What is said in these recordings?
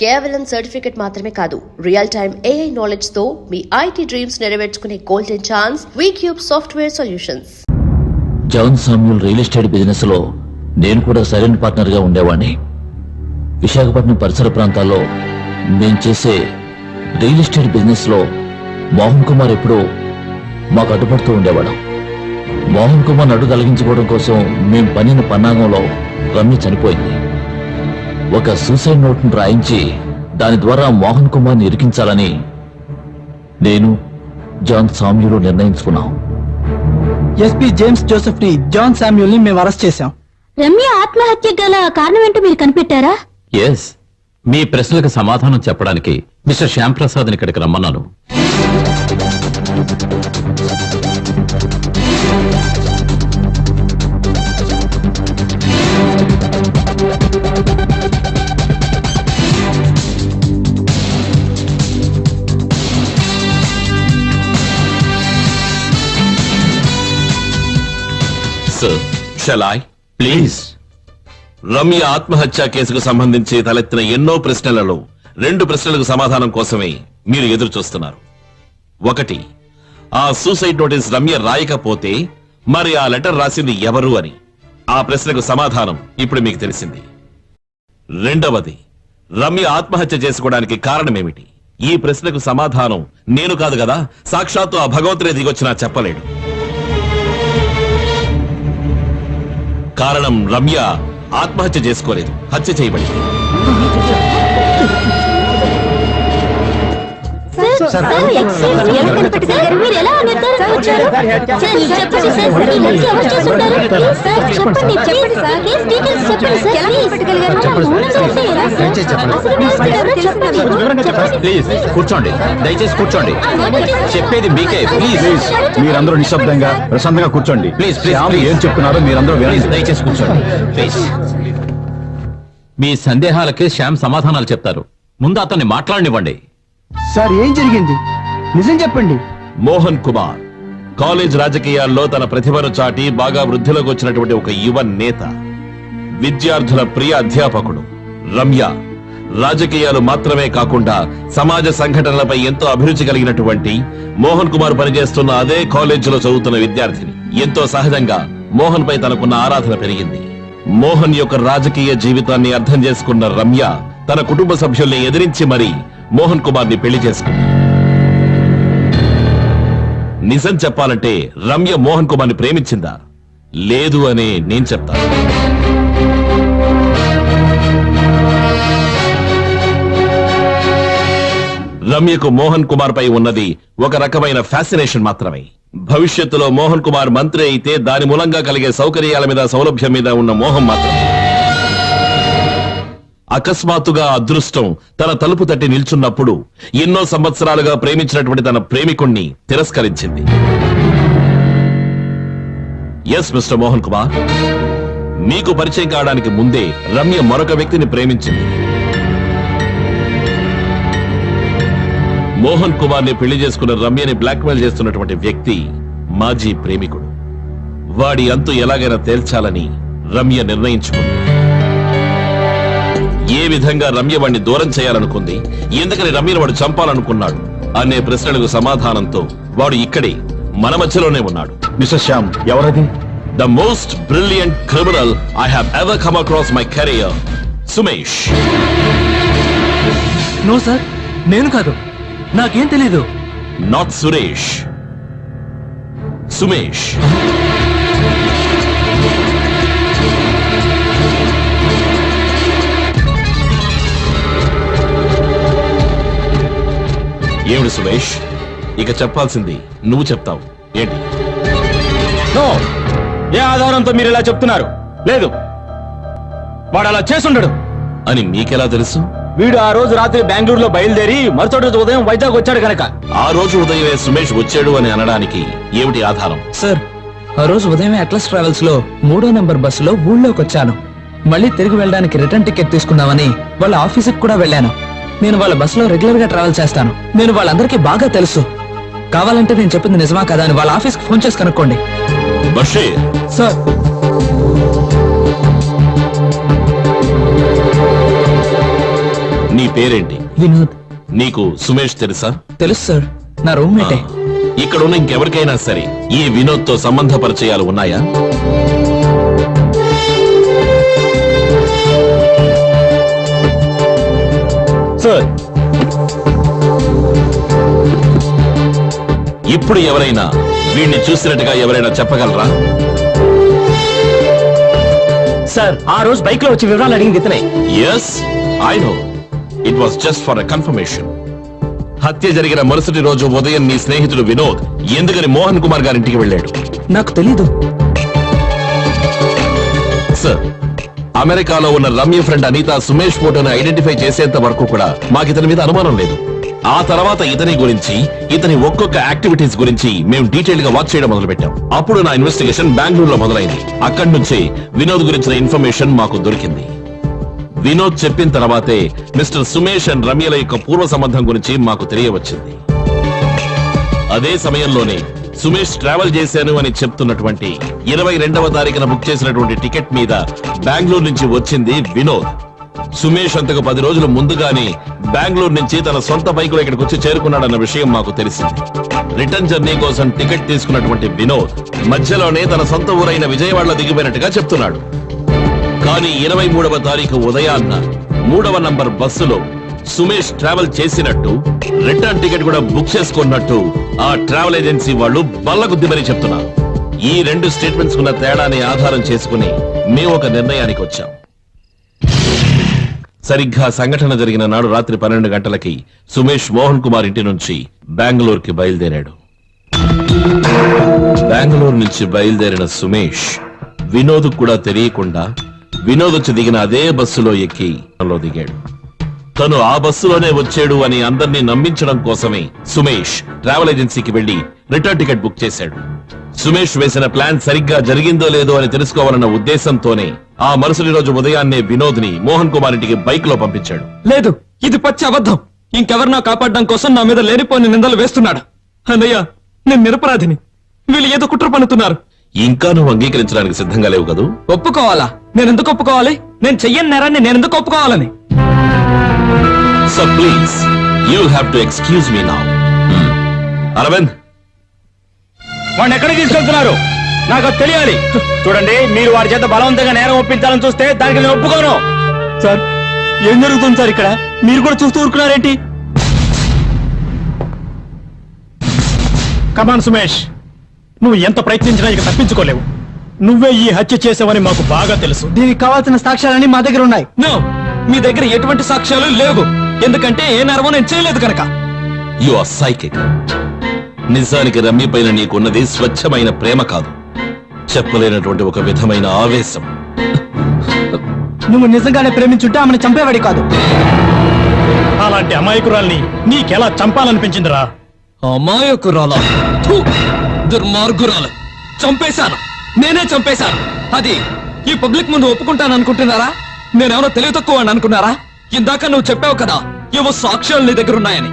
కేవలం సర్టిఫికెట్ మాత్రమే కాదు, రియల్ టైమ్ AI నాలెడ్జ్ తో మీ IT డ్రీమ్స్ నెరవేర్చుకునే golden chance Vcube software solutions. John Samuel real estate business లో నేను కూడా సరైన పార్ట్నర్ గా ఉండేవాడిని. విశాఖపట్నం పరిసర ప్రాంతాల్లో నేను చేసే రియల్ ఎస్టేట్ బిజినెస్ లో మోహన్ కుమార్ ఎప్పుడూ మాకు అడ్డుపడుతూ ఉండేవాడు. మోహన్ కుమార్ అడ్డు తొలగించుకోవడం కోసం మేం పనిన పన్నాగంలో రమ్య చనిపోయింది. ఒక సూసైడ్ నోట్ ను రాయించి దాని ద్వారా మోహన్ కుమార్ ని ఇరికించాలని నేను జాన్ సామ్యూల్ నిర్ణయించుకున్నాం. ఎస్పీ జేమ్స్ జోసెఫ్ ని జాన్ సామ్యూల్ ని మేము అరెస్ట్ చేశాం. రమ్య ఆత్మహత్య గల కారణం ఏంటో మీరు కనిపెట్టారా? ఎస్, మీ ప్రశ్నలకు సమాధానం చెప్పడానికి మిస్టర్ శ్యామ్ ప్రసాద్ ఇక్కడికి రమ్మన్నాను. ప్లీజ్. రమ్య ఆత్మహత్య కేసుకు సంబంధించి తలెత్తిన ఎన్నో ప్రశ్నలలో 2 ప్రశ్నలకు సమాధానం కోసమే మీరు ఎదురు చూస్తున్నారు. ఒకటి, ఆ సూసైడ్ నోటీస్ రమ్య రాయకపోతే మరి ఆ లెటర్ రాసింది ఎవరు అని. ఆ ప్రశ్నకు సమాధానం ఇప్పుడు మీకు తెలిసింది. రెండవది, రమ్య ఆత్మహత్య చేసుకోవడానికి కారణమేమిటి? ఈ ప్రశ్నకు సమాధానం నేను కాదు కదా, సాక్షాత్తు ఆ భగవంతుడే దిగొచ్చినా చెప్పలేడు. కారణం రమ్య ఆత్మహత్య చేసుకోలేదు, హత్య చేయబడింది. ప్లీజ్ కూర్చోండి, దయచేసి కూర్చోండి. చెప్పేది మీకే. ప్లీజ్ మీరందరూ నిశ్శబ్దంగా ప్రశాంతంగా కూర్చోండి. ప్లీజ్ ఏం చెప్తున్నారో మీరందరూ వినండి. దయచేసి కూర్చోండి ప్లీజ్. మీ సందేహాలకి శ్యామ్ సమాధానాలు చెప్తారు. ముందు అతన్ని మాట్లాడనివ్వండి. సార్, ఏం జరిగింది? నిజం చెప్పండి. మోహన్ కుమార్ కాలేజ్ రాజకీయాల్లో తన ప్రతిభను చాటి బాగా వృద్ధిలోకి వచ్చినటువంటి ఒక యువ నేత, విద్యార్థుల ప్రియ అధ్యాపకుడు. రమ్య రాజకీయాలు మాత్రమే కాకుండా సమాజ సంఘటనలపై ఎంతో అభిరుచి కలిగినటువంటి మోహన్ కుమార్ పనిచేస్తున్న అదే కాలేజీలో చదువుతున్న విద్యార్థిని. ఎంతో సహజంగా మోహన్ పై తనకున్న ఆరాధన పెరిగింది. మోహన్ యొక్క రాజకీయ జీవితాన్ని అర్థం చేసుకున్న రమ్య తన కుటుంబ సభ్యుల్ని ఎదిరించి మరీ మోహన్ కుమార్ ని పెళ్లి చేసుకుంది. నిజం చెప్పాలంటే రమ్య మోహన్ కుమార్ ని ప్రేమించిందా? లేదు అని నేను చెప్తాను. రమ్యకు మోహన్ కుమార్ పై ఉన్నది ఒక రకమైన ఫ్యాసినేషన్ మాత్రమే. భవిష్యత్తులో మోహన్ కుమార్ మంత్రి అయితే దాని మూలంగా కలిగే సౌకర్యాల మీద, సౌలభ్యం మీద ఉన్న మోహం మాత్రమే. అకస్మాత్తుగా అదృష్టం తన తలుపు తట్టి నిల్చున్నప్పుడు ఎన్నో సంవత్సరాలుగా ప్రేమించినటువంటి తన ప్రేమికుణ్ణి తిరస్కరించింది. ఎస్ మిస్టర్ మోహన్ కుమార్, మీకు పరిచయం కావడానికి ముందే రమ్య మరొక వ్యక్తిని ప్రేమించింది. మోహన్ కుమార్ ని పెళ్లి చేసుకున్న రమ్యని బ్లాక్మెయిల్ చేస్తున్నటువంటి వ్యక్తి మాజీ ప్రేమికుడు. వాడి అంతు ఎలాగైనా తేల్చాలని రమ్య నిర్ణయించుకుంది. ఏ విధంగా రమ్య వాడిని దూరం చేయాలనుకుంది, ఎందుకని రమ్యను వాడు చంపాలనుకున్నాడు అనే ప్రశ్నలకు సమాధానంతో వాడు ఇక్కడే మన మధ్యలోనే ఉన్నాడు. మిస్టర్ శ్యామ్, ఎవరది? The most brilliant criminal I have ever come across my career, Sumesh. No sir, నేను కాదు, నాకేం తెలీదు. నాట్ సురేష్, సుమేష్. ఏమిటి సుమేష్, ఇక చెప్పాల్సింది నువ్వు చెప్తావు ఏంటి? ఏ ఆధారంతో మీరు ఇలా చెప్తున్నారు? లేదు, వాడు అలా చేసుండడు అని మీకెలా తెలుసు? వీడు ఆ రోజు రాత్రి బెంగళూరులో బయలుదేరి మరుసటి రోజు ఉదయం వైజాగ్ వచ్చాడు కనుక. ఆ రోజు ఉదయమే సుమేష్ వచ్చాడు అని అనడానికి ఏమిటి ఆధారం? సార్, ఆ రోజు ఉదయమే అట్లస్ ట్రావెల్స్ లో 3వ నెంబర్ బస్సులో ఊళ్ళోకి వచ్చాను. మళ్ళీ తిరిగి వెళ్ళడానికి రిటర్న్ టికెట్ తీసుకుందామని వాళ్ళ ఆఫీసుకి కూడా వెళ్ళాను. నేను వాళ్ళ బస్సులో రెగ్యులర్ గా ట్రావెల్ చేస్తాను. నేను వాళ్ళందరికీ బాగా తెలుసు. కావాలంటే నేను చెప్పింది నిజమా కదా అని వాళ్ళ ఆఫీస్కి ఫోన్ చేసి కనుక్కోండి. బషీర్ సార్, నీ పేరేంటి? వినోద్. నీకు సుమేష్ తెలుసా? తెలుసు సార్, నా రూమ్మేటే. ఇక్కడ ఉన్న ఇంకెవరికైనా సరే ఈ వినోద్ తో సంబంధ పరిచయాలు ఉన్నాయా? సార్, ఇప్పుడు ఎవరైనా వీడిని చూసినట్టుగా ఎవరైనా చెప్పగలరా? సార్, ఆ రోజు బైక్ లో వచ్చి వివరాలు అడిగింది ఇతనే. Yes, I know. It was just for a confirmation. హత్య జరిగిన మరుసటి రోజు ఉదయం నీ స్నేహితుడు వినోద్ ఎందుకని మోహన్ కుమార్ గారింటికి వెళ్ళాడు? నాకు తెలీదు సార్, అమెరికాలో ఉన్న రమ్య ఫ్రెండ్ అనిత సుమేష్ ఫోటోను ఐడెంటిఫై చేసేంత వరకు కూడా మాకితని మీద అనుమానం లేదు. ఆ తర్వాత ఇతని గురించి, ఇతని ఒక్కొక్క యాక్టివిటీస్ గురించి మేము డీటెయిల్ గా వాచ్ చేయడం మొదలు పెట్టాం. అప్పుడు నా ఇన్వెస్టిగేషన్ బెంగళూరులో మొదలైంది. అక్కడి నుంచి వినోద్ గురించిన ఇన్ఫర్మేషన్ మాకు దొరికింది. వినోద్ చెప్పిన తర్వాతే మిస్టర్ సుమేష్ అండ్ రమ్యల యొక్క పూర్వ సంబంధం గురించి మాకు తెలియవచ్చింది. అదే సమయంలోనే సుమేష్ ట్రావెల్ చేశాను అని చెప్తున్నటువంటి 22వ తారీఖున బుక్ చేసినటువంటి టికెట్ మీద బెంగళూరు నుంచి వచ్చింది వినోద్. సుమేష్ అంతకు 10 రోజులు ముందుగానే బెంగళూరు నుంచి తన సొంత బైకులో ఇక్కడికి వచ్చి చేరుకున్నాడన్న విషయం మాకు తెలిసింది. రిటర్న్ జర్నీ కోసం టికెట్ తీసుకున్నటువంటి వినోద్ మధ్యలోనే తన సొంత ఊరైన విజయవాడలో దిగిపోయినట్టుగా చెప్తున్నాడు. కానీ 23వ తారీఖు ఉదయాన్న 3వ నంబర్ బస్సులో సుమేష్ ట్రావెల్ చేసినట్టు, రిటర్న్ టికెట్ కూడా బుక్ చేసుకున్నట్టు ఆ ట్రావెల్ ఏజెన్సీ వాళ్ళు బల్లగుద్ది మరీ చెప్తున్నారు. ఈ 2 స్టేట్మెంట్స్ ఉన్న తేడాని ఆధారం చేసుకుని మేము ఒక నిర్ణయానికి వచ్చాం. సరిగ్గా సంఘటన జరిగిన నాడు రాత్రి 12 గంటలకి సుమేష్ మోహన్ కుమార్ ఇంటి నుంచి బెంగళూరుకి బయలుదేరాడు. బెంగళూరు నుంచి బయలుదేరిన సుమేష్ వినోద్ కూడా తెలియకుండా వినోద్ వచ్చి దిగిన అదే బస్సులో ఎక్కి దిగాడు. తను ఆ బస్సులోనే వచ్చాడు అని అందరినీ నమ్మించడం కోసమే సుమేష్ ట్రావెల్ ఏజెన్సీకి వెళ్లి రిటర్న్ టికెట్ బుక్ చేశాడు. సుమేష్ వేసిన ప్లాన్ సరిగ్గా జరిగిందో లేదో అని తెలుసుకోవాలన్న ఉద్దేశంతోనే ఆ మరుసటి రోజు ఉదయాన్నే వినోద్ ని మోహన్ కుమార్ ఇంటికి బైక్ లో పంపించాడు. లేదు, ఇది పచ్చి అబద్ధం. ఇంకెవరినో కాపాడడం కోసం నా మీద లేనిపోని నిందలు వేస్తున్నాడు. అన్నయ్య, నేను నిరపరాధిని. వీళ్ళు ఏదో కుట్ర పన్నుతున్నారు. ఇంకా నువ్వు అంగీకరించడానికి సిద్ధంగా లేవు కదూ? ఒప్పుకోవాలా? నేనెందుకు ఒప్పుకోవాలి? నేను చెయ్యని నేరాన్ని నేనెందుకు ఒప్పుకోవాలని? So please, you'll have to excuse me now. Arvind, వాడిని ఎక్కడికి తీసుకెళ్తున్నారు? నాకు అది తెలియాలి. చూడండి, మీరు వారి చేత బలవంతంగా నేరం ఒప్పించాలని చూస్తే దానికి నేను ఒప్పుకోను. సార్, ఏం జరుగుతుంది సార్ ఇక్కడ? మీరు కూడా చూస్తూ ఊరుకున్నారేంటి? కమాన్ సుమేష్, నువ్వు ఎంత ప్రయత్నించినా ఇక తప్పించుకోలేవు. నువ్వే ఈ హత్య చేసావని మాకు బాగా తెలుసు. దీనికి కావాల్సిన సాక్ష్యాలన్నీ మా దగ్గర ఉన్నాయి. నో, మీ దగ్గర ఎటువంటి సాక్ష్యాలు లేవు. ఎందుకంటే ఏ నేరమో నేను చేయలేదు కనుక. You are psychic. నిజానికి రమ్య పైన నీకున్నది స్వచ్ఛమైన ప్రేమ కాదు, చెప్పలేనటువంటి ఒక విధమైన ఆవేశం. నువ్వు నిజంగానే ప్రేమించుంటే ఆమెను చంపేవాడి కాదు. అలాంటి అమాయకురాల్ని నీకెలా చంపాలనిపించిందిరా? అమాయకురాల, దుర్మార్గురాలు. చంపేశాను, నేనే చంపేశాను. అది ఈ పబ్లిక్ ముందు ఒప్పుకుంటాను అనుకుంటున్నారా? నేనేమో తెలివి తక్కువ అనుకున్నారా? ఇందాక నువ్వు చెప్పావు కదా, ఏవో సాక్ష్యాలు నీ దగ్గర ఉన్నాయని.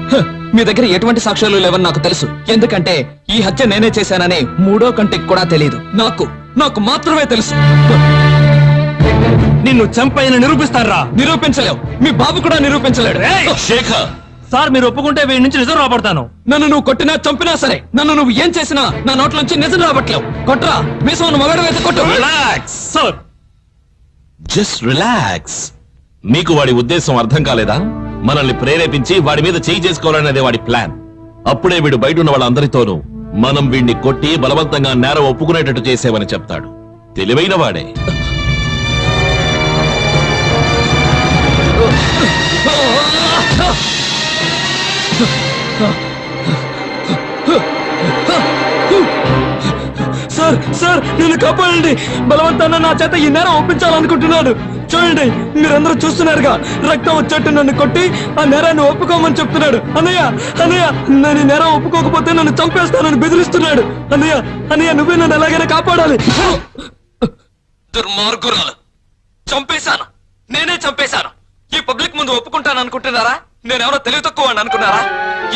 మీ దగ్గర ఎటువంటి సాక్ష్యాలు లేవని నాకు తెలుసు. ఎందుకంటే ఈ హత్య నేనే చేశానని 3వ కంటికి కూడా తెలియదు. నాకు మాత్రమే తెలుసు. నిన్ను చంపైన నిరూపిస్తారా? నిరూపించలేవు. మీ బాబు కూడా నిరూపించలేడు. శేఖర్, సార్, మీరు ఒప్పుకుంటే వీడి నుంచి నిజం రాబడతాను. నన్ను నువ్వు కొట్టినా చంపినా సరే, నన్ను నువ్వు ఏం చేసినా నా నోట్లోంచి నిజం రాబట్లేవు. కొట్రా, మీసం మగడమైతే కొట్టు. Relax sir, just relax. మీకు వాడి ఉద్దేశం అర్థం కాలేదా? మనల్ని ప్రేరేపించి వాడి మీద చేయి చేసుకోవాలనేదే వాడి ప్లాన్. అప్పుడే వీడు బయట ఉన్న వాళ్ళందరితోనూ మనం వీడిని కొట్టి బలవంతంగా నేరం ఒప్పుకునేటట్టు చేసేవని చెప్తాడు. తెలివైన వాడే. సార్, నన్ను కాపాడండి. బలవంతాన్ని నా చేత ఈ నేరం ఒప్పించాలనుకుంటున్నాడు. చూడండి, మీరందరూ చూస్తున్నారుగా, రక్తం వచ్చేట్టు నన్ను కొట్టి ఆ నేరాన్ని ఒప్పుకోమని చెప్తున్నాడు. అన్నయ్య, నేను ఈ నేరం ఒప్పుకోకపోతే నన్ను చంపేస్తానని బెదిరిస్తున్నాడు. అన్నయ్య, నువ్వే నన్ను ఎలాగైనా కాపాడాలి. దుర్మార్గురాలు, చంపేశాను, నేనే చంపేశాను. ఈ పబ్లిక్ ముందు ఒప్పుకుంటాను అనుకుంటున్నారా? నేనెవరో తెలివి తక్కువ అనుకున్నారా?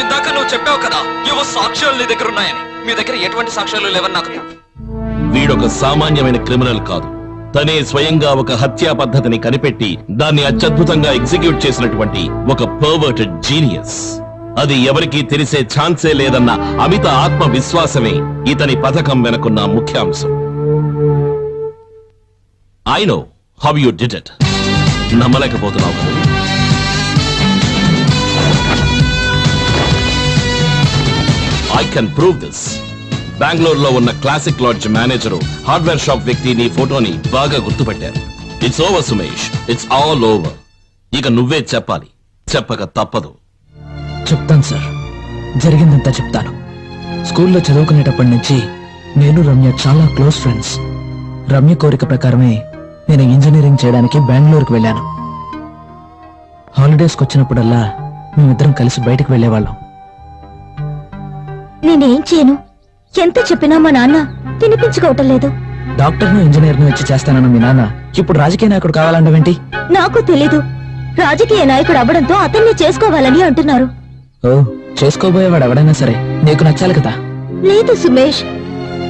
ఇందాక నువ్వు చెప్పావు కదా, ఏవో సాక్ష్యాలు నీ దగ్గర ఉన్నాయని. మీ దగ్గర ఎటువంటి సాక్ష్యాలు లేవని నాకు. వీడొక సామాన్యమైన క్రిమినల్ కాదు, తనే స్వయంగా ఒక హత్యా పద్ధతిని కనిపెట్టి దాన్ని అత్యద్భుతంగా ఎగ్జిక్యూట్ చేసినటువంటి ఒక పర్వర్టెడ్ జీనియస్. అది ఎవరికీ తెలిసే ఛాన్సే లేదన్న అమిత ఆత్మవిశ్వాసమే ఇతని పథకం వెనుకున్న ముఖ్యాంశం. I know how you did it. నమ్మలేకపోతున్నావు కదా? I can prove this. బెంగళూరులో ఉన్న classic lodge manager, hardware shop వ్యక్తి నీ ఫోటోని బాగా గుర్తుపెట్టారు. It's over Sumesh, it's all over. ఇక నువ్వే చెప్పాలి, చెప్పక తప్పదు. చెప్తాను సార్, జరిగిందంతా చెప్తాను. స్కూల్లో చదువుకునేటప్పటి నుంచి నేను రమ్య చాలా క్లోజ్ ఫ్రెండ్స్. రమ్య కోరిక ప్రకారమే నేను ఇంజనీరింగ్ చేయడానికి బెంగళూరుకు వెళ్ళాను. హాలిడేస్కి వచ్చినప్పుడల్లా మేమిద్దరం కలిసి బయటకు వెళ్ళేవాళ్ళం. నేనేం చేయను? ఎంత చెప్పినా మా నాన్న వినిపించుకోవటం లేదు. డాక్టర్ను ఇంజనీర్ను ఇచ్చి చేస్తానన్న మీ నాన్న ఇప్పుడు రాజకీయ నాయకుడు కావాలంటవేంటి? నాకు తెలీదు. రాజకీయ నాయకుడు అవ్వడంతో అతన్ని చేసుకోవాలని అంటున్నారు. ఓ, చేసుకోబోయేవాడు ఎవడైనా సరే నీకు నచ్చాలి కదా. లేదు సుమేష్,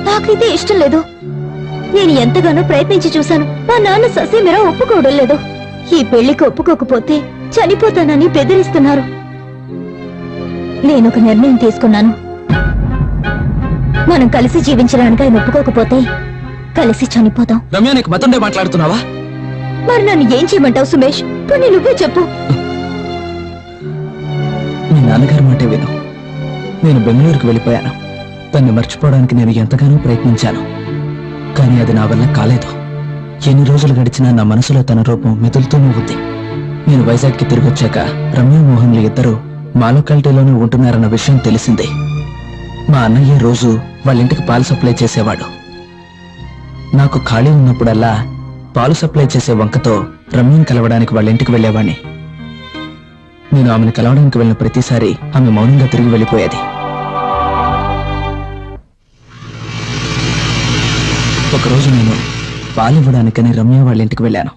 నాకైతే ఇష్టం లేదు. నేను ఎంతగానో ప్రయత్నించి చూశాను. మా నాన్న ససేమిరా ఒప్పుకోవడం లేదు. ఈ పెళ్లికి ఒప్పుకోకపోతే చనిపోతానని బెదిరిస్తున్నారు. నేనొక నిర్ణయం తీసుకున్నాను. మనం కలిసి జీవించడానికి ఆయన ఒప్పుకోకపోతే కలిసి చనిపోతాం. రమ్య, నీకు మతుండే మాట్లాడుతున్నావా? మరి నన్ను ఏం చేయమంటావు సుమేష్? పోనీ నువ్వే చెప్పు. మీ నాన్నగారి మాటే విను. నేను బెంగళూరుకు వెళ్ళిపోయాను. తన్ని మర్చిపోవడానికి నేను ఎంతగానో ప్రయత్నించాను, కానీ అది నా వల్ల కాలేదు. ఎన్ని రోజులు గడిచినా నా మనసులో తన రూపం మెదులుతూనే ఉంది. నేను వైజాగ్కి తిరిగి వచ్చాక రమ్య మోహన్లు ఇద్దరు మా లొకాలిటీలోనే ఉంటున్నారన్న విషయం తెలిసింది. మా అన్నయ్య రోజు వాళ్ళ ఇంటికి పాలు సప్లై చేసేవాడు. నాకు ఖాళీ ఉన్నప్పుడల్లా పాలు సప్లై చేసే వంకతో రమ్యని కలవడానికి వాళ్ళ ఇంటికి వెళ్ళేవాణ్ణి. నేను ఆమెను కలవడానికి వెళ్ళిన ప్రతిసారి ఆమె మౌనంగా తిరిగి వెళ్ళిపోయేది. ఒకరోజు నేను పాలివ్వడానికని రమ్య వాళ్ళ ఇంటికి వెళ్ళాను.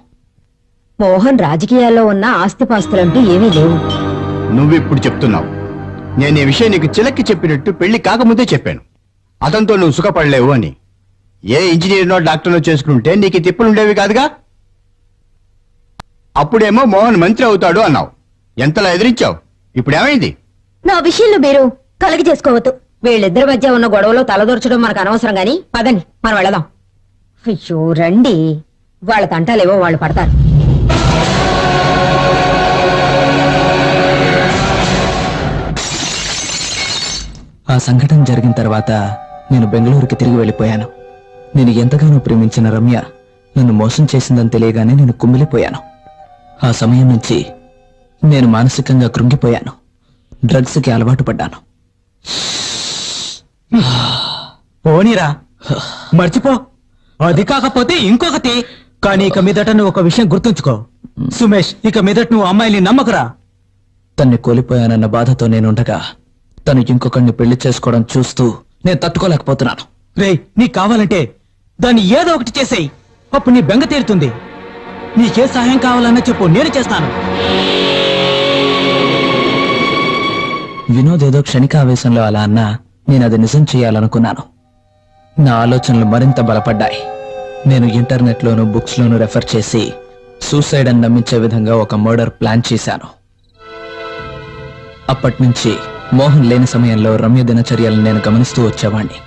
మోహన్ రాజకీయాల్లో ఉన్న ఆస్తిపాస్తులంటూ ఏమీ లేవు. నువ్విప్పుడు చెప్తున్నావు. నేను ఈ విషయం నీకు చిలక్కి చెప్పినట్టు పెళ్లి కాకముందే చెప్పాను. అతనితో నువ్వు సుఖపడలేవు అని. ఏ ఇంజనీర్నో డాక్టర్నో చేసుకుంటే నీకు తిప్పులుండేవి కాదుగా. అప్పుడేమో మోహన్ మంత్రి అవుతాడు అన్నావు. ఎంతలా ఎదిరించావు. ఇప్పుడు ఏమైంది? నా విషయంలో మీరు కలగి చేసుకోవద్దు. వీళ్ళిద్దరి మధ్య ఉన్న గొడవలో తలదొరచడం మనకు అనవసరం గాని పదండి, మనం వెళదాం. అయ్యో రండి, వాళ్ళ తంటాలేవో వాళ్ళు పడతారు. ఆ సంఘటన జరిగిన తర్వాత నేను బెంగళూరుకి తిరిగి వెళ్ళిపోయాను. నేను ఎంతగానో ప్రేమించిన రమ్య నన్ను మోసం చేసిందని తెలియగానే నేను కుమిలిపోయాను. ఆ సమయం నుంచి నేను మానసికంగా కృంగిపోయాను. డ్రగ్స్కి అలవాటు పడ్డాను. పోనీరా, మర్చిపో. అది కాకపోతే ఇంకొకటి. కానీ ఇక మీదట నువ్వు ఒక విషయం గుర్తుంచుకో సుమేష్, ఇక మీదట నువ్వు అమ్మాయిని నమ్మకురా. తన్ని కోల్పోయానన్న బాధతో నేనుండగా తను ఇంకొకరిని పెళ్లి చేసుకోవడం చూస్తూ నేను తట్టుకోలేకపోతున్నాను. రేయ్, నీకు కావాలంటే దాన్ని ఏదో ఒకటి చేసేయి. అప్పుడు నీ బెంగ తీరుతుంది. నీకే సహాయం కావాలన్నా చెప్పు, నేను చేస్తాను. వినోద్ ఏదో క్షణిక ఆవేశంలో అలా అన్నా నేను అది నిజం చేయాలనుకున్నాను. నా ఆలోచనలు మరింత బలపడ్డాయి. నేను ఇంటర్నెట్లోనూ బుక్స్లోనూ రెఫర్ చేసి సూసైడ్ అని నమ్మించే విధంగా ఒక మర్డర్ ప్లాన్ చేశాను. అప్పటినుంచి మోహన్ లేని సమయంలో రమ్య దినచర్యలను నేను గమనిస్తూ వచ్చేవాణ్ణి.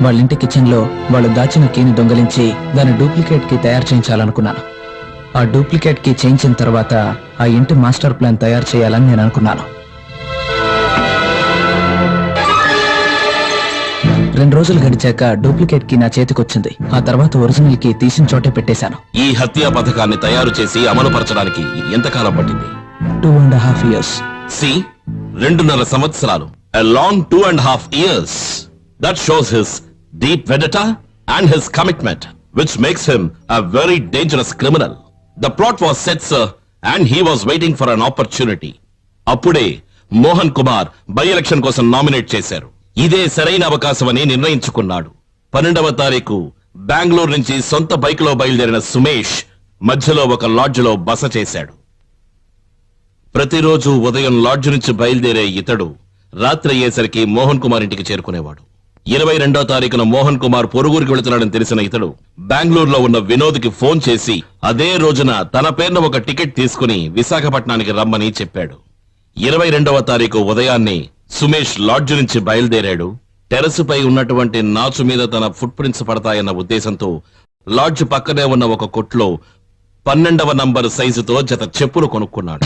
వాళ్ళింటి కిచెన్లో వాళ్ళు దాచిన కీని దొంగలించి దాని డూప్లికేట్ కి తయారు చేయించాలనుకున్నాను. ఆ డూప్లికేట్ కి చేయించిన తర్వాత ఆ ఇంటి మాస్టర్ ప్లాన్ తయారు చేయాలని నేను అనుకున్నాను. 2 రోజులు గడిచాక డూప్లికేట్ కి నా చేతికొచ్చింది. ఆ తర్వాత ఒరిజినల్ కి తీసిన చోటే పెట్టేశాను. ఈ హత్యా పథకాన్ని తయారు చేసి అమలుపరచడానికి ఎంతకాలం పట్టింది? 2.5 years. సి 2.5 సంవత్సరాలు. A long 2.5 years. That shows his deep vendetta and his commitment, which makes him a very dangerous criminal. The plot was set, sir, and he was waiting for an opportunity. అప్పుడే Mohan Kumar by election కోసం nominate చేశారు. ఇదే సరైన అవకాశమని నిర్ణయించుకున్నాడు. 12వ తారీఖు బెంగళూరు నుంచి సొంత bike లో బయలుదేరిన సుమేష్ మధ్యలో ఒక లాడ్జ్ లో బస చేశాడు. ప్రతిరోజు ఉదయం లాడ్జ్ నుంచి బయలుదేరే ఇతడు రాత్రి అయ్యేసరికి మోహన్ కుమార్ ఇంటికి చేరుకునేవాడు. 22వ తారీఖున మోహన్ కుమార్ పొరుగురికి వెళుతున్నాడని తెలిసిన ఇతడు బెంగళూరులో ఉన్న వినోద్కి ఫోన్ చేసి అదే రోజున తన పేరున ఒక టికెట్ తీసుకుని విశాఖపట్నానికి రమ్మని చెప్పాడు. 22వ తారీఖు ఉదయాన్నే సుమేష్ లాడ్జ్ నుంచి బయలుదేరాడు. టెరసుపై ఉన్నటువంటి నాచు మీద తన ఫుట్ ప్రింట్స్ పడతాయన్న ఉద్దేశంతో లాడ్జ్ పక్కనే ఉన్న ఒక కొట్లో 12వ నంబర్ సైజుతో జత చెప్పులు కొనుక్కున్నాడు.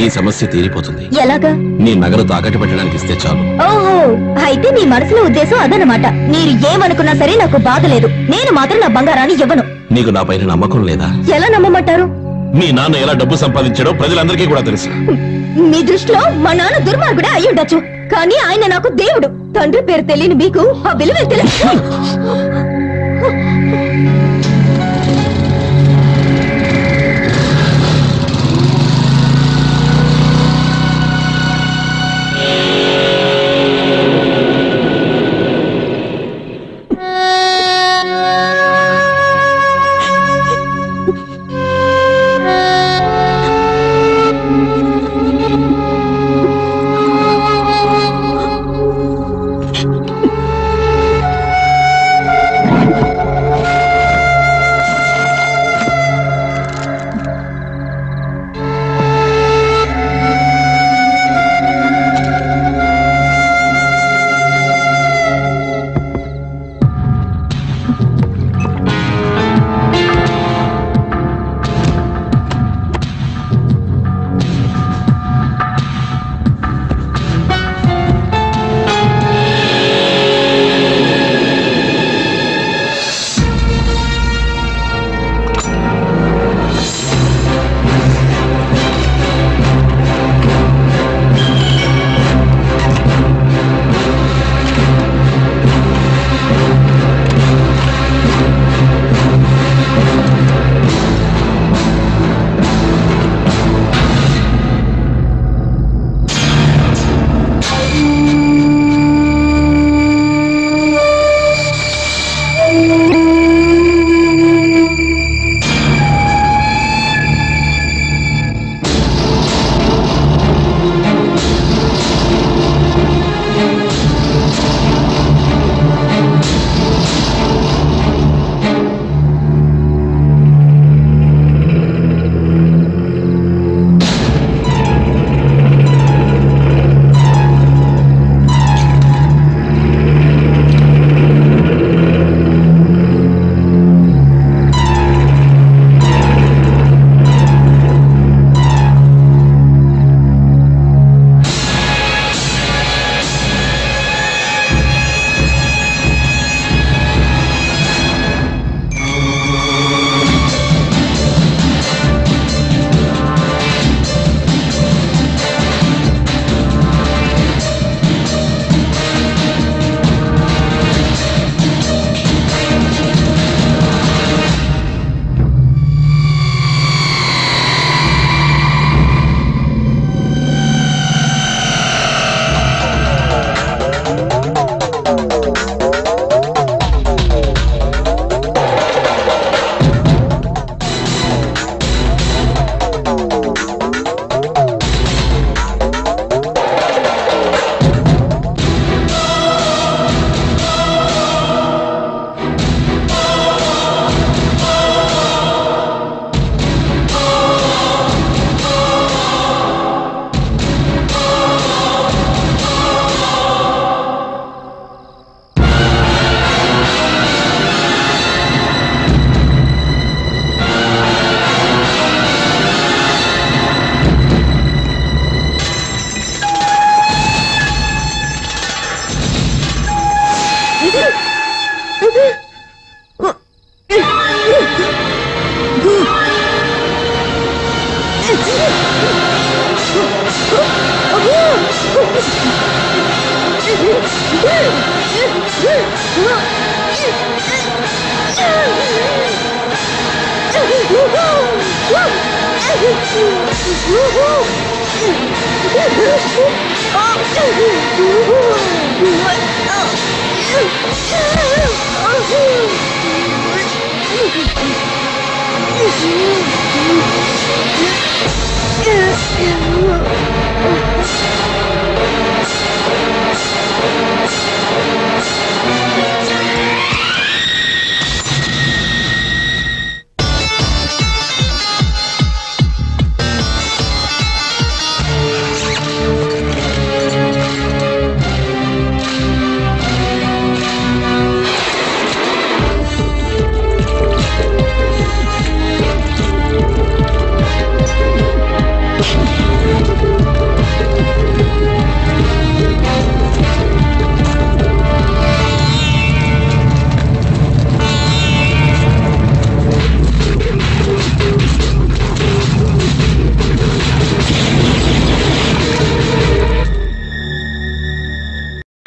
ఈ సమస్య తీరిపోతుంది. ఎలాగా? నీ నగలు తాకట్టు పెట్టడానికి ఇస్తే చాలు. ఓహో, అయితే మీ మనసులో ఉద్దేశం అదనమాట. మీరు ఏమనుకున్నా సరే నాకు బాధ లేదు. నేను మాత్రం నా బంగారాన్ని ఇవ్వను. నీకు నా పైన నమ్మకం లేదా? ఎలా నమ్మమంటారు? మీ నాన్న ఎలా డబ్బు సంపాదించాడో ప్రజలందరికీ కూడా తెలుసు. మీ దృష్టిలో మా నాన్న దుర్మార్గుడే అయి ఉండొచ్చు, కానీ ఆయన నాకు దేవుడు. తండ్రి పేరు తెలియని మీకు ఆ విలువ తెలుసు.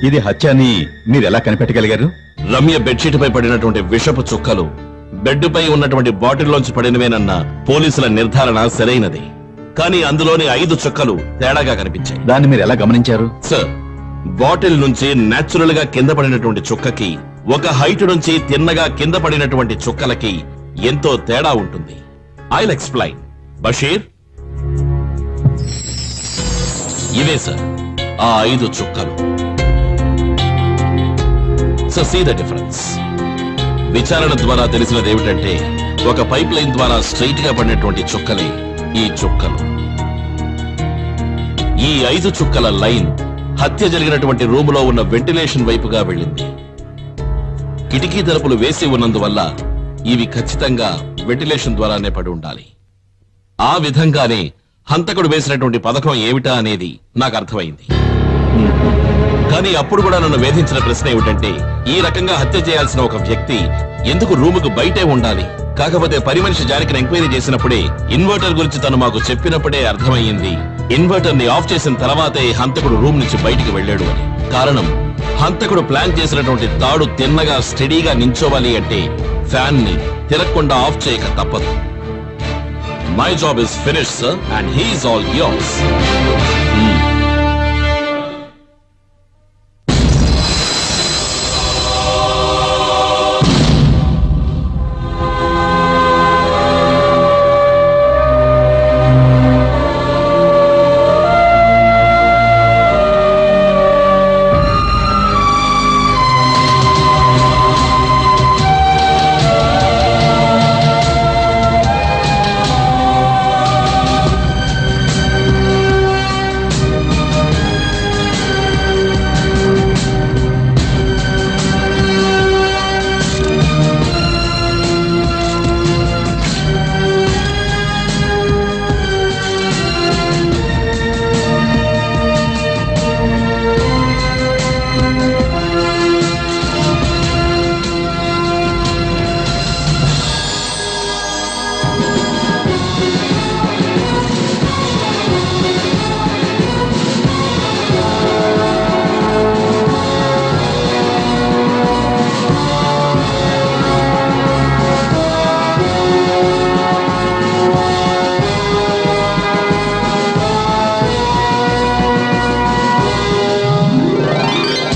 ఇది హత్య అని మీరు ఎలా కనిపెట్టగలిగారు? రమ్య బెడ్షీట్ పై పడినటువంటి విషపు చుక్కలు బెడ్డుపై ఉన్నటువంటి బాటిల్లోంచి పడినవేనన్న పోలీసుల నిర్ధారణ సరైనది. కానీ అందులోని 5 చుక్కలు తేడాగా కనిపించాయి. దాన్ని మీరు ఎలా గమనించారు? సార్, బాటిల్ నుంచి నేచురల్ గా కింద పడినటువంటి చుక్కకి ఒక హైట్ నుంచి తిన్నగా కింద పడినటువంటి చుక్కలకి ఎంతో తేడా ఉంటుంది. I'll explain. బషీర్, ఇవే సార్ ఆ 5 చుక్కలు. So see the difference. విచారణ ద్వారా తెలిసినది ఏమిటంటే ఒక పైప్ లైన్ ద్వారా స్ట్రైట్ గా పడినటువంటి చుక్కలే ఈ చుక్కలు. ఈ 5 చుక్కల లైన్ హత్య జరిగినటువంటి రూములో ఉన్న వెంటిలేషన్ వైపుగా వెళ్ళింది. కిటికీ తలుపులు వేసి ఉన్నందువల్ల ఇవి ఖచ్చితంగా వెంటిలేషన్ ద్వారానే పడి ఉండాలి. ఆ విధంగానే హంతకుడు వేసినటువంటి పథకం ఏమిటా అనేది నాకు అర్థమైంది. కానీ అప్పుడు కూడా నన్ను వేధించిన ప్రశ్న ఏమిటంటే, ఈ రకంగా హత్య చేయాల్సిన ఒక వ్యక్తి ఎందుకు రూముకు బయటే ఉండాలి? కాకపోతే పని మనిషి జానకిని ఎంక్వైరీ చేసినప్పుడే, ఇన్వర్టర్ గురించి తను మాకు చెప్పినప్పుడే అర్థమయ్యింది ఇన్వర్టర్ ని ఆఫ్ చేసిన తర్వాతే హంతకుడు రూమ్ నుంచి బయటికి వెళ్ళాడు అని. కారణం, హంతకుడు ప్లాన్ చేసినటువంటి తాడు తిన్నగా స్టడీగా నించోవాలి అంటే ఫ్యాన్ ని తిరగకుండా ఆఫ్ చేయక తప్పదు. My job is finished, sir, and he's all yours.